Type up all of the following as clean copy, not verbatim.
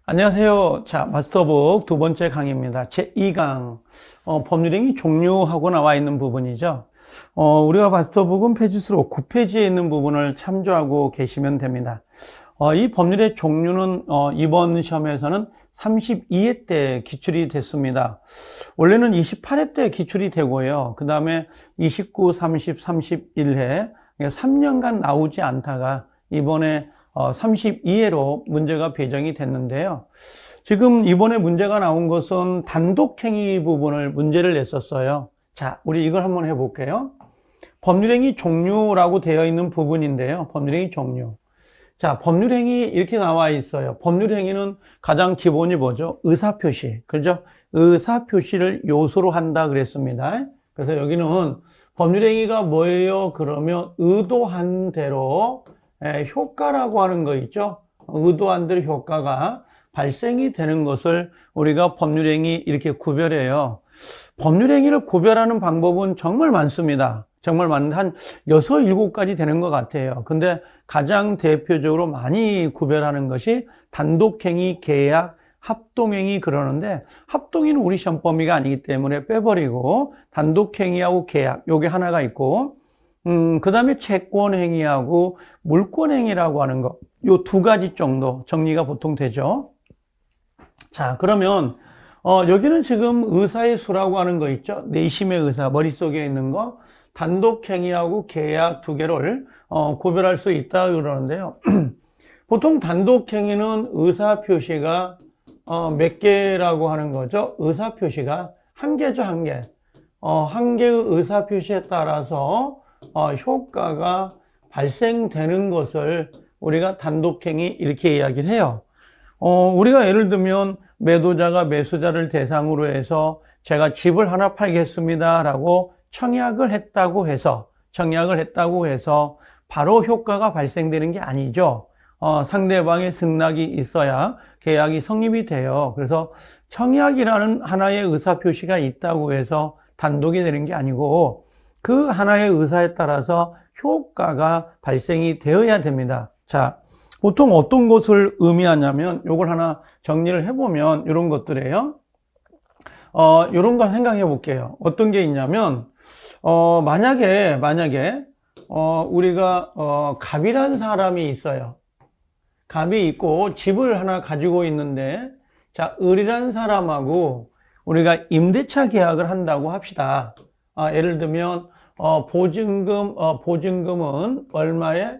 안녕하세요. 자, 마스터북 두 번째 강의입니다. 제2강, 법률행위 종류하고 나와 있는 부분이죠. 우리가 마스터북은 페이지수로 9페이지에 있는 부분을 참조하고 계시면 됩니다. 이 법률의 종류는, 이번 시험에서는 32회 때 기출이 됐습니다. 원래는 28회 때 기출이 되고요. 그 다음에 29, 30, 31회, 3년간 나오지 않다가 이번에 32회로 문제가 배정이 됐는데요. 지금 이번에 문제가 나온 것은 단독행위 부분을 문제를 냈었어요. 자, 우리 이걸 한번 해볼게요. 법률행위 종류라고 되어 있는 부분인데요. 법률행위 종류. 자, 법률행위 이렇게 나와 있어요. 법률행위는 가장 기본이 뭐죠? 의사표시. 그죠? 의사표시를 요소로 한다 그랬습니다. 그래서 여기는 법률행위가 뭐예요? 그러면 의도한 대로 효과라고 하는 거 있죠? 의도한 대로 효과가 발생이 되는 것을 우리가 법률행위 이렇게 구별해요. 법률행위를 구별하는 방법은 정말 많습니다. 정말 많은 한 6, 7가지 되는 것 같아요. 근데 가장 대표적으로 많이 구별하는 것이 단독행위, 계약, 합동행위 그러는데 합동행위는 우리 시험 범위가 아니기 때문에 빼버리고 단독행위하고 계약 요게 하나가 있고 그 다음에 채권행위하고 물권행위라고 하는 거, 요 2가지 정도 정리가 보통 되죠. 자, 그러면, 여기는 지금 의사의 수라고 하는 거 있죠? 내심의 의사, 머릿속에 있는 거, 단독행위하고 계약 2개를, 구별할 수 있다 그러는데요. 보통 단독행위는 의사표시가, 몇 개라고 하는 거죠? 의사표시가 1개죠, 1개. 1개의 의사표시에 따라서 효과가 발생되는 것을 우리가 단독행위 이렇게 이야기를 해요. 우리가 예를 들면 매도자가 매수자를 대상으로 해서 제가 집을 하나 팔겠습니다 라고 청약을 했다고 해서 바로 효과가 발생되는 게 아니죠. 상대방의 승낙이 있어야 계약이 성립이 돼요. 그래서 청약이라는 하나의 의사표시가 있다고 해서 단독이 되는 게 아니고 그 하나의 의사에 따라서 효과가 발생이 되어야 됩니다. 자, 보통 어떤 것을 의미하냐면 요걸 하나 정리를 해보면 이런 것들이에요. 이런 걸 생각해 볼게요. 어떤 게 있냐면 만약에 우리가 갑이라는 사람이 있어요. 갑이 있고 집을 하나 가지고 있는데 자, 을이라는 사람하고 우리가 임대차 계약을 한다고 합시다. 예를 들면 보증금은 얼마에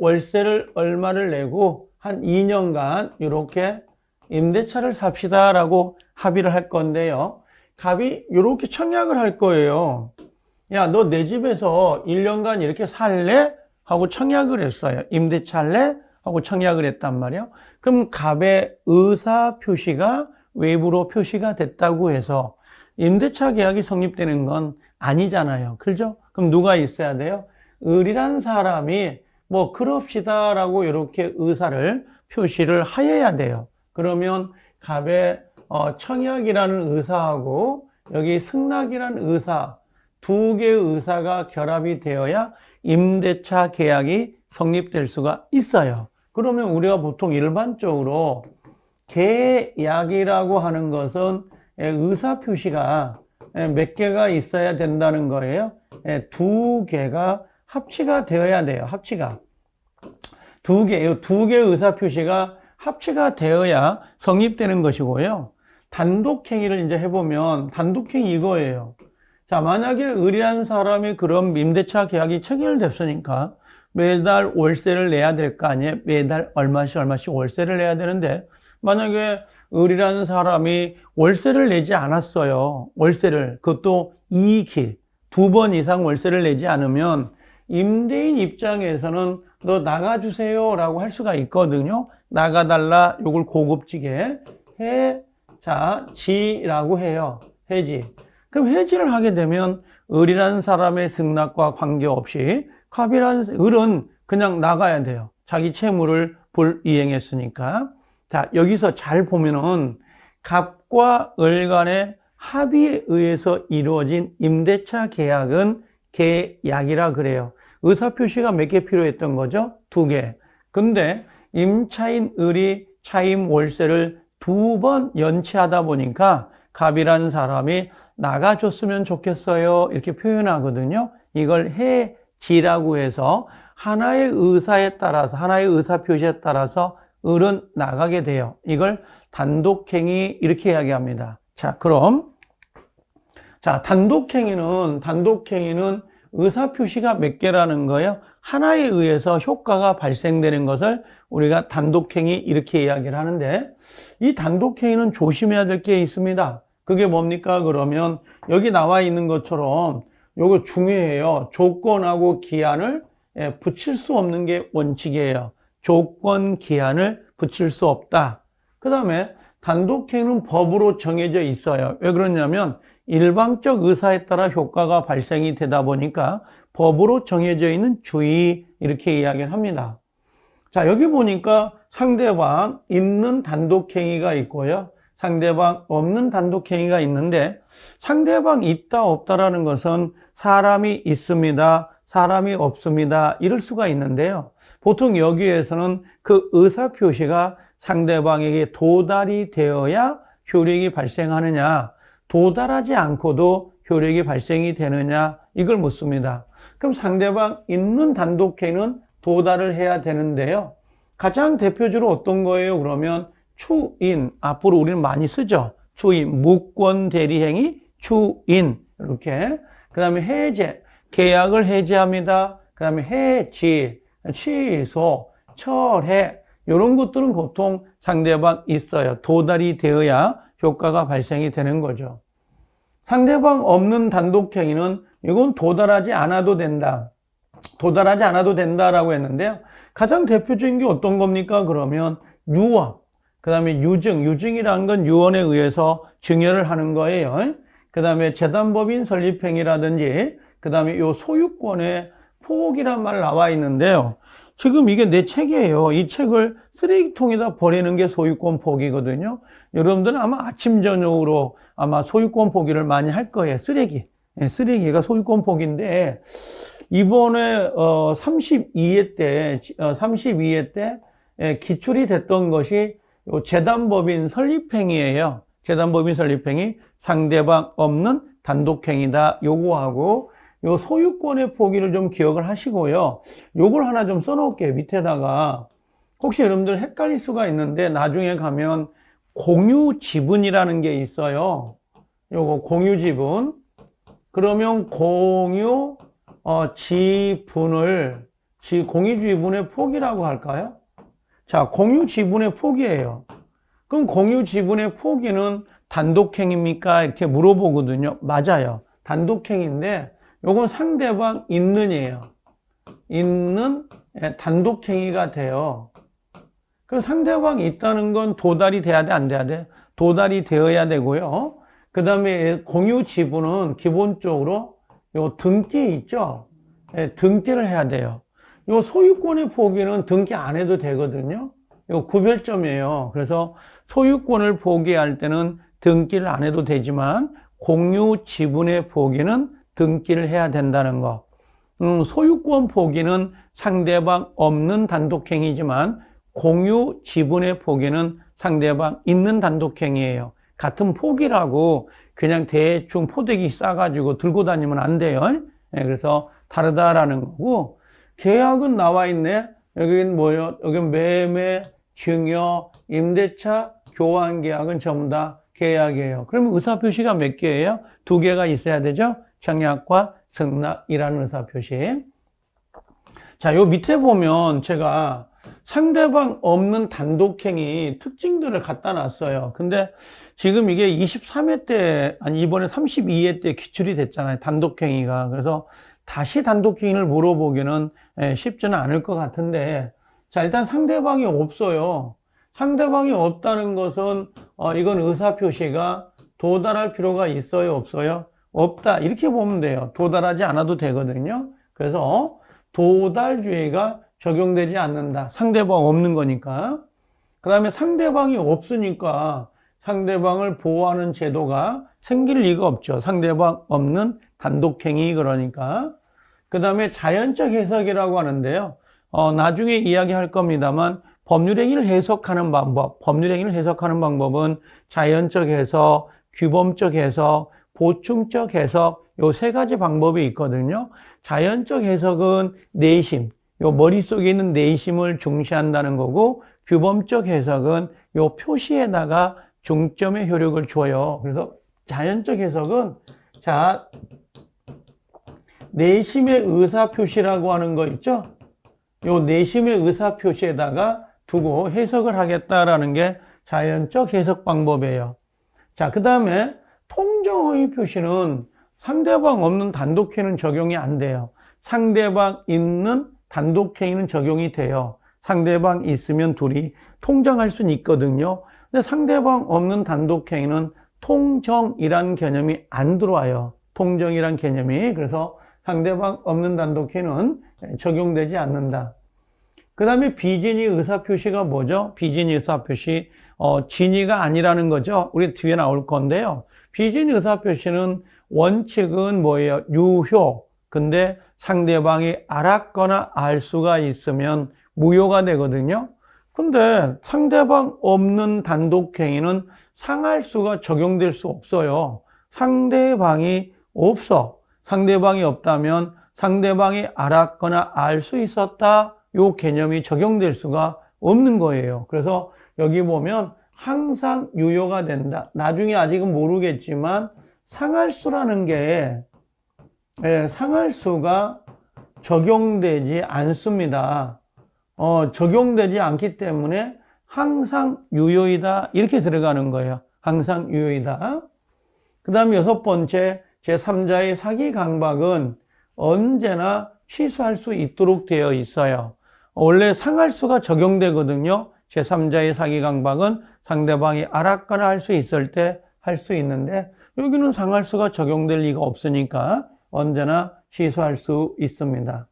월세를 얼마를 내고 한 2년간 이렇게 임대차를 삽시다라고 합의를 할 건데요. 갑이 이렇게 청약을 할 거예요. 야, 너 내 집에서 1년간 이렇게 살래? 하고 청약을 했어요. 임대차 할래? 하고 청약을 했단 말이에요. 그럼 갑의 의사 표시가 외부로 표시가 됐다고 해서 임대차 계약이 성립되는 건 아니잖아요. 그죠? 그럼 누가 있어야 돼요? 을이란 사람이 뭐 그럽시다라고 이렇게 의사를 표시를 하여야 돼요. 그러면 갑의 청약이라는 의사하고 여기 승낙이라는 의사 2개의 의사가 결합이 되어야 임대차 계약이 성립될 수가 있어요. 그러면 우리가 보통 일반적으로 계약이라고 하는 것은 의사 표시가 몇 개가 있어야 된다는 거예요. 2개가 합치가 되어야 돼요. 합치가. 2개의 의사 표시가 합치가 되어야 성립되는 것이고요. 단독행위를 이제 해보면 단독행위 이거예요. 자, 만약에 을이라는 사람이 그럼 임대차 계약이 체결됐으니까 매달 월세를 내야 될 거 아니에요? 매달 얼마씩 월세를 내야 되는데 만약에 을이라는 사람이 월세를 내지 않았어요. 그것도 2기, 2번 이상 월세를 내지 않으면 임대인 입장에서는 너 나가주세요 라고 할 수가 있거든요. 나가달라, 요걸 고급지게 해지라고 해요. 해지. 그럼 해지를 하게 되면 을이라는 사람의 승낙과 관계없이 을은 그냥 나가야 돼요. 자기 채무를 불이행했으니까. 자, 여기서 잘 보면은 갑과 을 간의 합의에 의해서 이루어진 임대차 계약은 계약이라 그래요. 의사표시가 몇 개 필요했던 거죠? 2개. 근데 임차인 을이 차임 월세를 2번 연체하다 보니까 갑이라는 사람이 나가줬으면 좋겠어요. 이렇게 표현하거든요. 이걸 해지라고 해서 하나의 의사에 따라서, 하나의 의사표시에 따라서 을은 나가게 돼요. 이걸 단독행위 이렇게 이야기합니다. 자, 그럼 단독행위는 의사표시가 몇 개라는 거예요? 하나에 의해서 효과가 발생되는 것을 우리가 단독행위 이렇게 이야기를 하는데, 이 단독행위는 조심해야 될 게 있습니다. 그게 뭡니까? 그러면 여기 나와 있는 것처럼 요거 중요해요. 조건하고 기한을 붙일 수 없는 게 원칙이에요. 조건, 기한을 붙일 수 없다. 그 다음에 단독행위는 법으로 정해져 있어요. 왜 그러냐면 일방적 의사에 따라 효과가 발생이 되다 보니까 법으로 정해져 있는 주의 이렇게 이야기를 합니다. 자, 여기 보니까 상대방 있는 단독행위가 있고요. 상대방 없는 단독행위가 있는데, 상대방 있다 없다라는 것은 사람이 있습니다, 사람이 없습니다 이럴 수가 있는데요. 보통 여기에서는 그 의사표시가 상대방에게 도달이 되어야 효력이 발생하느냐, 도달하지 않고도 효력이 발생이 되느냐, 이걸 묻습니다. 그럼 상대방 있는 단독행위는 도달을 해야 되는데요. 가장 대표적으로 어떤 거예요? 그러면 추인, 앞으로 우리는 많이 쓰죠. 추인, 무권 대리행위, 추인 이렇게. 그 다음에 해제, 계약을 해제합니다. 그 다음에 해지, 취소, 철회 이런 것들은 보통 상대방 있어요. 도달이 되어야 효과가 발생이 되는 거죠. 상대방 없는 단독행위는 이건 도달하지 않아도 된다. 도달하지 않아도 된다라고 했는데요. 가장 대표적인 게 어떤 겁니까? 그러면 유언, 그 다음에 유증이라는 건 유언에 의해서 증여를 하는 거예요. 그 다음에 재단법인 설립행위라든지, 그 다음에 요 소유권의 포기란 말 나와 있는데요. 지금 이게 내 책이에요. 이 책을 쓰레기통에다 버리는 게 소유권 포기거든요. 여러분들은 아마 아침, 저녁으로 아마 소유권 포기를 많이 할 거예요. 쓰레기가 소유권 포기인데, 이번에 32회 때 기출이 됐던 것이 재단법인 설립행위예요. 재단법인 설립행위, 상대방 없는 단독행위다. 요거하고 요 소유권의 포기를 좀 기억을 하시고요. 요걸 하나 좀 써놓을게요. 밑에다가. 혹시 여러분들 헷갈릴 수가 있는데 나중에 가면 공유 지분이라는 게 있어요. 요거 공유 지분. 그러면 공유 지분을 공유 지분의 포기라고 할까요? 자, 공유 지분의 포기예요. 그럼 공유 지분의 포기는 단독행위입니까? 이렇게 물어보거든요. 맞아요. 단독행위인데 요건 상대방 있는이에요. 있는 단독행위가 돼요. 그럼 상대방이 있다는 건 도달이 돼야 돼, 안 돼야 돼? 도달이 되어야 되고요. 그 다음에 공유 지분은 기본적으로 요 등기 있죠? 등기를 해야 돼요. 요 소유권의 포기는 등기 안 해도 되거든요. 요 구별점이에요. 그래서 소유권을 포기할 때는 등기를 안 해도 되지만 공유 지분의 포기는 등기를 해야 된다는 거. 소유권 포기는 상대방 없는 단독행위지만 공유 지분의 포기는 상대방 있는 단독행위예요. 같은 포기라고 그냥 대충 포대기 싸가지고 들고 다니면 안 돼요. 그래서 다르다라는 거고, 계약은 나와 있네. 여기는 뭐예요? 여기는 매매, 증여, 임대차, 교환 계약은 전부 다 계약이에요. 그러면 의사표시가 몇 개예요? 2개가 있어야 되죠? 청약과 승낙이라는 의사표시. 자, 요 밑에 보면 제가 상대방 없는 단독행위 특징들을 갖다 놨어요. 근데 지금 이게 23회 때, 아니 이번에 32회 때 기출이 됐잖아요. 단독행위가. 그래서 다시 단독행위를 물어보기는 쉽지는 않을 것 같은데, 자, 일단 상대방이 없어요. 상대방이 없다는 것은 이건 의사표시가 도달할 필요가 있어요, 없어요? 없다. 이렇게 보면 돼요. 도달하지 않아도 되거든요. 그래서 도달주의가 적용되지 않는다. 상대방 없는 거니까. 그 다음에 상대방이 없으니까 상대방을 보호하는 제도가 생길 리가 없죠. 상대방 없는 단독행위, 그러니까. 그 다음에 자연적 해석이라고 하는데요. 나중에 이야기할 겁니다만 법률행위를 해석하는 방법, 법률행위를 해석하는 방법은 자연적 해석, 규범적 해석, 보충적 해석, 요 세 가지 방법이 있거든요. 자연적 해석은 내심, 요 머릿속에 있는 내심을 중시한다는 거고, 규범적 해석은 요 표시에다가 중점의 효력을 줘요. 그래서 자연적 해석은, 자, 내심의 의사표시라고 하는 거 있죠? 요 내심의 의사표시에다가 두고 해석을 하겠다라는 게 자연적 해석 방법이에요. 자, 그 다음에 통정의 표시는 상대방 없는 단독행위는 적용이 안 돼요. 상대방 있는 단독행위는 적용이 돼요. 상대방 있으면 둘이 통정할 수는 있거든요. 근데 상대방 없는 단독행위는 통정이란 개념이 안 들어와요. 통정이란 개념이. 그래서 상대방 없는 단독행위는 적용되지 않는다. 그 다음에 비진의 의사표시가 뭐죠? 비진의 의사표시, 진의가 아니라는 거죠. 우리 뒤에 나올 건데요. 비진의 의사표시는 원칙은 뭐예요? 유효. 근데 상대방이 알았거나 알 수가 있으면 무효가 되거든요. 근데 상대방 없는 단독행위는 상할수가 적용될 수 없어요. 상대방이 없어. 상대방이 없다면 상대방이 알았거나 알 수 있었다. 요 개념이 적용될 수가 없는 거예요. 그래서 여기 보면 항상 유효가 된다. 나중에 아직은 모르겠지만 상할수라는 게 상할수가 적용되지 않습니다. 적용되지 않기 때문에 항상 유효이다. 이렇게 들어가는 거예요. 항상 유효이다. 그 다음 여섯 번째, 제3자의 사기 강박은 언제나 취소할 수 있도록 되어 있어요. 원래 상할수가 적용되거든요. 제3자의 사기 강박은 상대방이 알았거나 할 수 있을 때 할 수 있는데 여기는 상할수가 적용될 리가 없으니까 언제나 취소할 수 있습니다.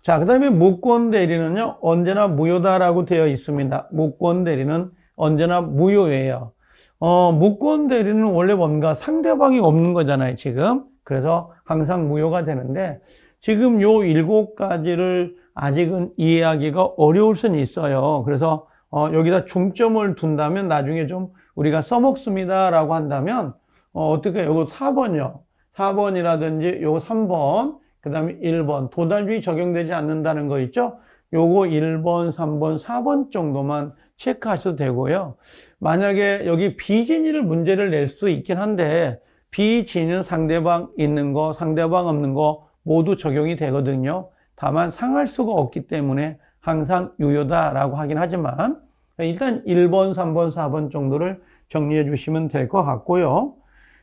자, 그 다음에 무권대리는요, 언제나 무효다라고 되어 있습니다. 무권대리는 언제나 무효예요. 무권대리는 원래 뭔가 상대방이 없는 거잖아요, 지금. 그래서 항상 무효가 되는데, 지금 요 7가지를 아직은 이해하기가 어려울 수는 있어요. 그래서, 여기다 중점을 둔다면 나중에 좀 우리가 써먹습니다라고 한다면, 어떻게, 요거 4번이요. 4번이라든지 요거 3번, 그 다음에 1번, 도달주의 적용되지 않는다는 거 있죠? 요거 1번, 3번, 4번 정도만 체크하셔도 되고요. 만약에 여기 비진의를 문제를 낼 수도 있긴 한데, 비진의는 상대방 있는 거, 상대방 없는 거 모두 적용이 되거든요. 다만 상할 수가 없기 때문에 항상 유효다라고 하긴 하지만, 일단 1번, 3번, 4번 정도를 정리해 주시면 될 것 같고요.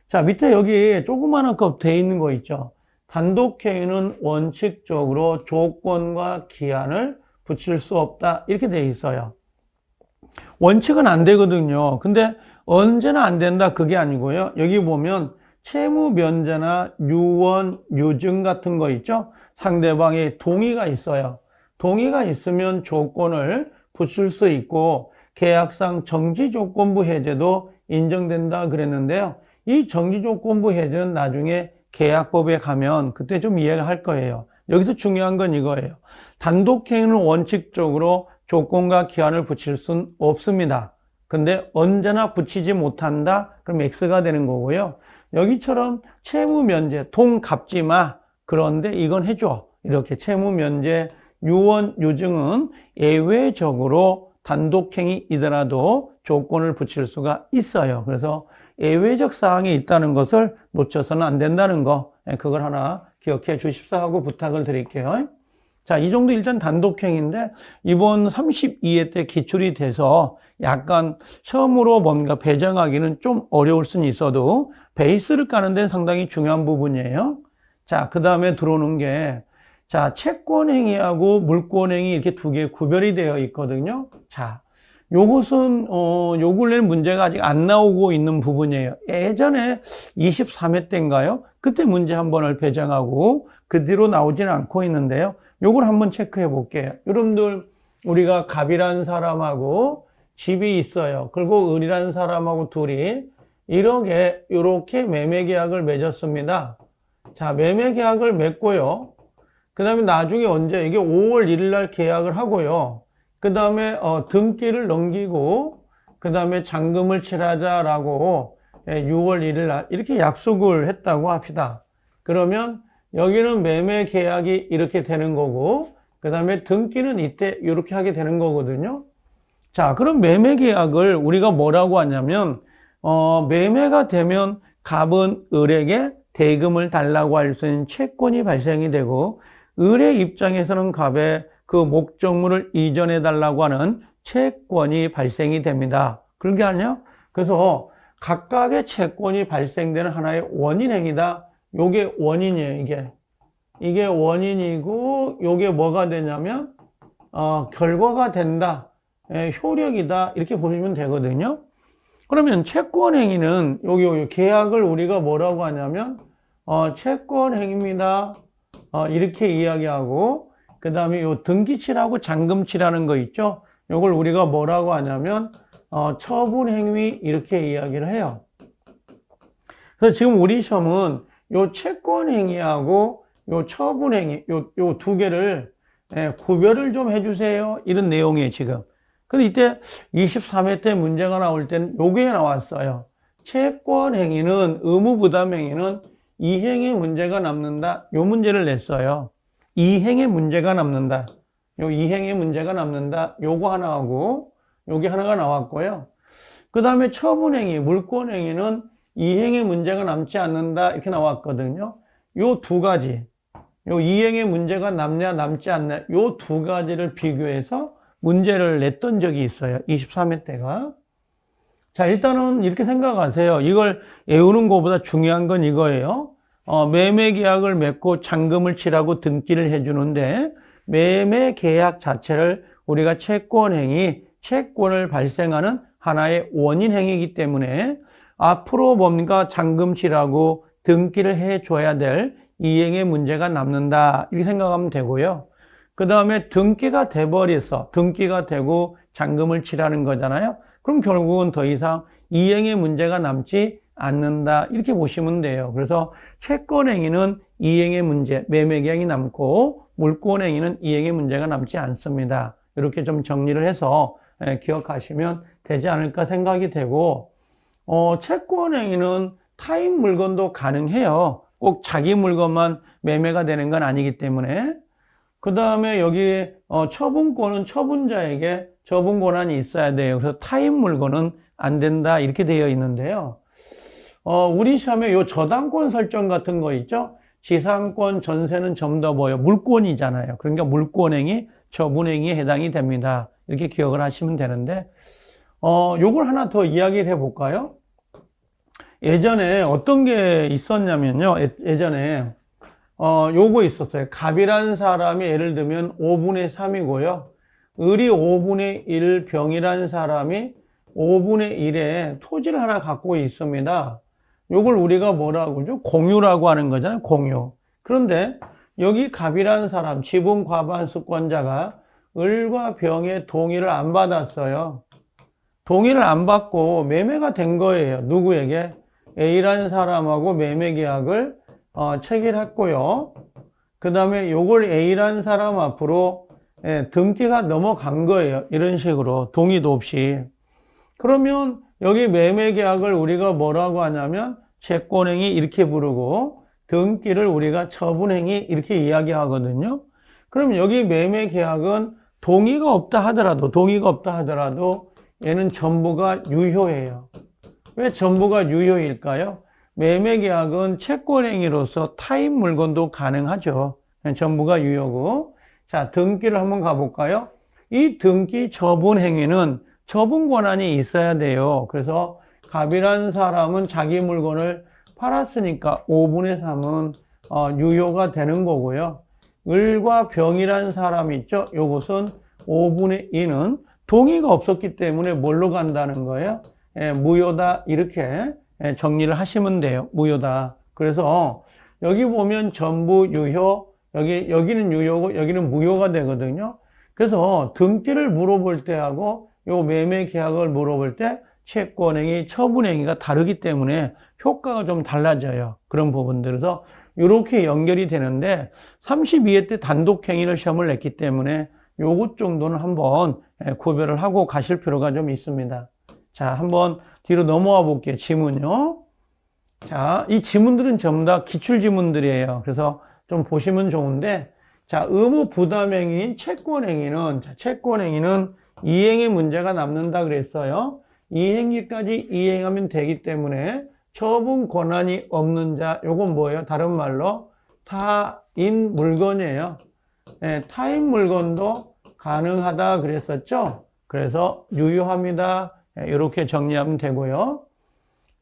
자, 밑에 여기 조그마한 거 돼 있는 거 있죠? 단독행위는 원칙적으로 조건과 기한을 붙일 수 없다. 이렇게 돼 있어요. 원칙은 안 되거든요. 근데 언제나 안 된다. 그게 아니고요. 여기 보면 채무 면제나 유언, 유증 같은 거 있죠? 상대방의 동의가 있어요. 동의가 있으면 조건을 붙일 수 있고 계약상 정지조건부 해제도 인정된다 그랬는데요. 이 정지조건부 해제는 나중에 계약법에 가면 그때 좀 이해가 할 거예요. 여기서 중요한 건 이거예요. 단독행위는 원칙적으로 조건과 기한을 붙일 수는 없습니다. 근데 언제나 붙이지 못한다? 그럼 X가 되는 거고요. 여기처럼 채무 면제, 돈 갚지 마. 그런데 이건 해줘. 이렇게 채무 면제, 유언, 유증은 예외적으로 단독행위이더라도 조건을 붙일 수가 있어요. 그래서 예외적 사항이 있다는 것을 놓쳐서는 안 된다는 거, 그걸 하나 기억해 주십사 하고 부탁을 드릴게요. 자, 이 정도 일단 단독행위인데 이번 32회 때 기출이 돼서 약간 처음으로 뭔가 배정하기는 좀 어려울 수는 있어도 베이스를 까는 데는 상당히 중요한 부분이에요. 자, 그 다음에 들어오는 게, 자, 채권행위하고 물권행위 이렇게 두 개 구별이 되어 있거든요. 자, 요것은, 요 근래 문제가 아직 안 나오고 있는 부분이에요. 예전에 23회 때인가요? 그때 문제 한 번을 배정하고 그 뒤로 나오지는 않고 있는데요. 요걸 한번 체크해 볼게요. 여러분들, 우리가 갑이라는 사람하고 집이 있어요. 그리고 을이라는 사람하고 둘이 이렇게 매매 계약을 맺었습니다. 자, 매매 계약을 맺고요. 그 다음에 나중에 언제, 이게 5월 1일 날 계약을 하고요. 그 다음에 등기를 넘기고 그 다음에 잔금을 칠하자라고 6월 1일 날 이렇게 약속을 했다고 합시다. 그러면 여기는 매매 계약이 이렇게 되는 거고 그 다음에 등기는 이때 이렇게 하게 되는 거거든요. 자, 그럼 매매 계약을 우리가 뭐라고 하냐면 매매가 되면 갑은 을에게 대금을 달라고 할 수 있는 채권이 발생이 되고 을의 입장에서는 갑에 그 목적물을 이전해 달라고 하는 채권이 발생이 됩니다. 그런 게 아니야? 그래서 각각의 채권이 발생되는 하나의 원인 행위다. 요게 원인이에요, 이게. 이게 원인이고 요게 뭐가 되냐면 결과가 된다. 효력이다. 이렇게 보시면 되거든요. 그러면 채권 행위는 여기 계약을 우리가 뭐라고 하냐면 채권 행위입니다. 이렇게 이야기하고 그 다음에 요 등기치라고 잔금치라는 거 있죠. 요걸 우리가 뭐라고 하냐면 처분 행위 이렇게 이야기를 해요. 그래서 지금 우리 시험은 요 채권 행위하고 요 처분 행위 요 두 개를 구별을 좀 해주세요. 이런 내용이에요, 지금. 근데 이때 23회 때 문제가 나올 때는 요게 나왔어요. 채권 행위는 의무 부담 행위는 이행의 문제가 남는다. 요 문제를 냈어요. 이행의 문제가 남는다. 요 이행의 문제가 남는다. 요거 하나 하고 요게 하나가 나왔고요. 그 다음에 처분 행위, 물권 행위는 이행의 문제가 남지 않는다. 이렇게 나왔거든요. 요 두 가지. 요 이행의 문제가 남냐 남지 않냐 요 두 가지를 비교해서 문제를 냈던 적이 있어요. 23회 때가. 자, 일단은 이렇게 생각하세요. 이걸 외우는 것보다 중요한 건 이거예요. 매매 계약을 맺고 잔금을 치라고 등기를 해주는데 매매 계약 자체를 우리가 채권 행위, 채권을 발생하는 하나의 원인 행위이기 때문에 앞으로 뭔가 잔금 치라고 등기를 해줘야 될 이행의 문제가 남는다. 이렇게 생각하면 되고요. 그 다음에 등기가 돼버렸어. 등기가 되고 잔금을 치라는 거잖아요. 그럼 결국은 더 이상 이행의 문제가 남지 않는다. 이렇게 보시면 돼요. 그래서 채권행위는 이행의 문제, 매매계약이 남고 물권행위는 이행의 문제가 남지 않습니다. 이렇게 좀 정리를 해서 기억하시면 되지 않을까 생각이 되고 채권행위는 타인 물건도 가능해요. 꼭 자기 물건만 매매가 되는 건 아니기 때문에 그 다음에 여기 처분권은 처분자에게 처분 권한이 있어야 돼요. 그래서 타인 물건은 안 된다 이렇게 되어 있는데요. 우리 시험에 요 저당권 설정 같은 거 있죠? 지상권, 전세는 좀 더 뭐예요? 물권이잖아요. 그러니까 물권행위, 처분행위에 해당이 됩니다. 이렇게 기억을 하시면 되는데 요걸 하나 더 이야기를 해볼까요? 예전에 어떤 게 있었냐면요. 예전에 요거 있었어요. 갑이라는 사람이 예를 들면 5분의 3이고요. 을이 5분의 1, 병이라는 사람이 5분의 1의 토지를 하나 갖고 있습니다. 요걸 우리가 뭐라고 하죠? 공유라고 하는 거잖아요. 공유. 그런데 여기 갑이라는 사람, 지분 과반수권자가 을과 병의 동의를 안 받았어요. 동의를 안 받고 매매가 된 거예요. 누구에게? A라는 사람하고 매매 계약을 체결했고요. 그 다음에 요걸 A라는 사람 앞으로 등기가 넘어간 거예요. 이런 식으로 동의도 없이. 그러면 여기 매매 계약을 우리가 뭐라고 하냐면 채권행위 이렇게 부르고 등기를 우리가 처분행위 이렇게 이야기하거든요. 그럼 여기 매매 계약은 동의가 없다 하더라도 얘는 전부가 유효해요. 왜 전부가 유효일까요? 매매 계약은 채권행위로서 타인 물건도 가능하죠. 전부가 유효고. 자, 등기를 한번 가볼까요? 이 등기 처분 행위는 처분 권한이 있어야 돼요. 그래서 갑이라는 사람은 자기 물건을 팔았으니까 5분의 3은 유효가 되는 거고요. 을과 병이라는 사람이 있죠. 요것은 5분의 2는 동의가 없었기 때문에 뭘로 간다는 거예요? 무효다 이렇게 정리를 하시면 돼요. 무효다. 그래서 여기 보면 전부 유효, 여기는 유효고 여기는 무효가 되거든요. 그래서 등기를 물어볼 때하고 요 매매 계약을 물어볼 때 채권행위, 처분행위가 다르기 때문에 효과가 좀 달라져요. 그런 부분들에서 이렇게 연결이 되는데 32회 때 단독행위를 시험을 냈기 때문에 요것 정도는 한번 구별을 하고 가실 필요가 좀 있습니다. 자, 한번 뒤로 넘어와 볼게요. 지문요. 자, 이 지문들은 전부 다 기출 지문들이에요. 그래서 좀 보시면 좋은데, 자, 의무 부담행위인 채권행위는, 자, 채권행위는 이행의 문제가 남는다 그랬어요. 이행기까지 이행하면 되기 때문에 처분 권한이 없는 자, 요건 뭐예요? 다른 말로 타인 물건이에요. 네, 타인 물건도 가능하다 그랬었죠. 그래서 유효합니다. 이렇게 정리하면 되고요.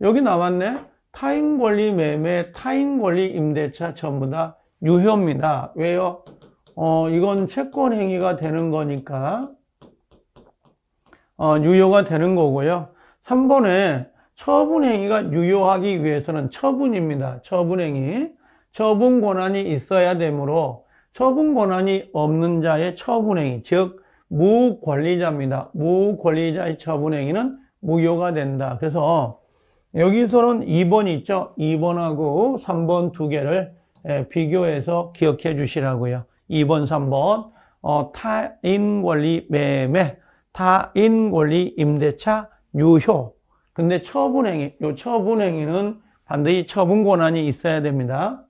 여기 나왔네. 타인 권리 매매, 타인 권리 임대차 전부 다 유효입니다. 왜요? 이건 채권 행위가 되는 거니까 유효가 되는 거고요. 3번에 처분 행위가 유효하기 위해서는 처분입니다. 처분 행위. 처분 권한이 있어야 되므로 처분 권한이 없는 자의 처분 행위, 즉 무권리자입니다. 무권리자의 처분 행위는 무효가 된다. 그래서 여기서는 2번 있죠? 2번하고 3번 두 개를 비교해서 기억해 주시라고요. 2번, 3번. 타인 권리 매매, 타인 권리 임대차 유효. 근데 처분행위, 요 처분행위는 반드시 처분 권한이 있어야 됩니다.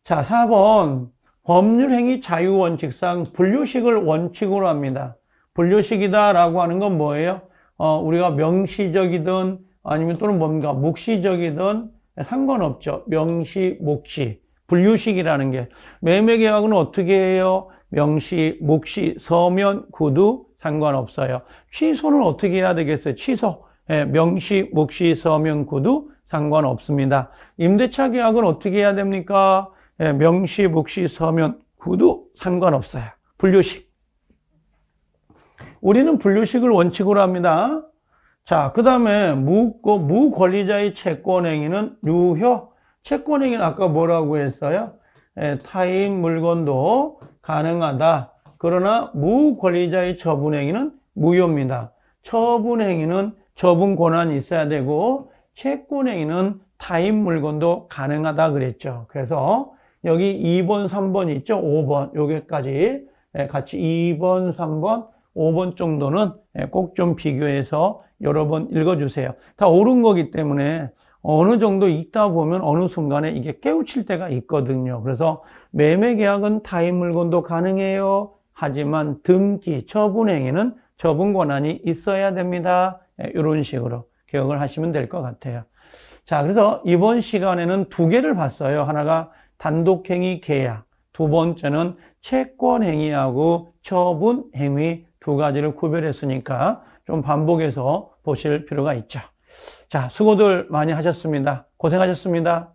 자, 4번. 법률행위 자유원칙상 분류식을 원칙으로 합니다. 분류식이다라고 하는 건 뭐예요? 우리가 명시적이든 아니면 또는 뭔가 묵시적이든 상관없죠. 명시, 묵시. 분류식이라는 게. 매매계약은 어떻게 해요? 명시, 묵시, 서면, 구두 상관없어요. 취소는 어떻게 해야 되겠어요? 취소. 명시, 묵시, 서면, 구두 상관없습니다. 임대차 계약은 어떻게 해야 됩니까? 명시, 묵시, 서면, 구두 상관없어요. 분류식. 우리는 분류식을 원칙으로 합니다. 자, 그 다음에 무권리자의 채권행위는 유효. 채권행위는 아까 뭐라고 했어요? 타인 물건도 가능하다. 그러나 무권리자의 처분행위는 무효입니다. 처분행위는 처분 권한이 있어야 되고 채권행위는 타인 물건도 가능하다 그랬죠. 그래서 여기 2번, 3번 있죠? 5번, 여기까지 같이 2번, 3번, 5번 정도는 꼭 좀 비교해서 여러 번 읽어주세요. 다 옳은 거기 때문에 어느 정도 읽다 보면 어느 순간에 이게 깨우칠 때가 있거든요. 그래서 매매계약은 타인 물건도 가능해요. 하지만 등기, 처분행위는 처분 권한이 있어야 됩니다. 이런 식으로 기억을 하시면 될 것 같아요. 자, 그래서 이번 시간에는 두 개를 봤어요. 하나가 단독행위 계약, 두 번째는 채권행위하고 처분행위 두 가지를 구별했으니까 좀 반복해서 보실 필요가 있죠. 자, 수고들 많이 하셨습니다. 고생하셨습니다.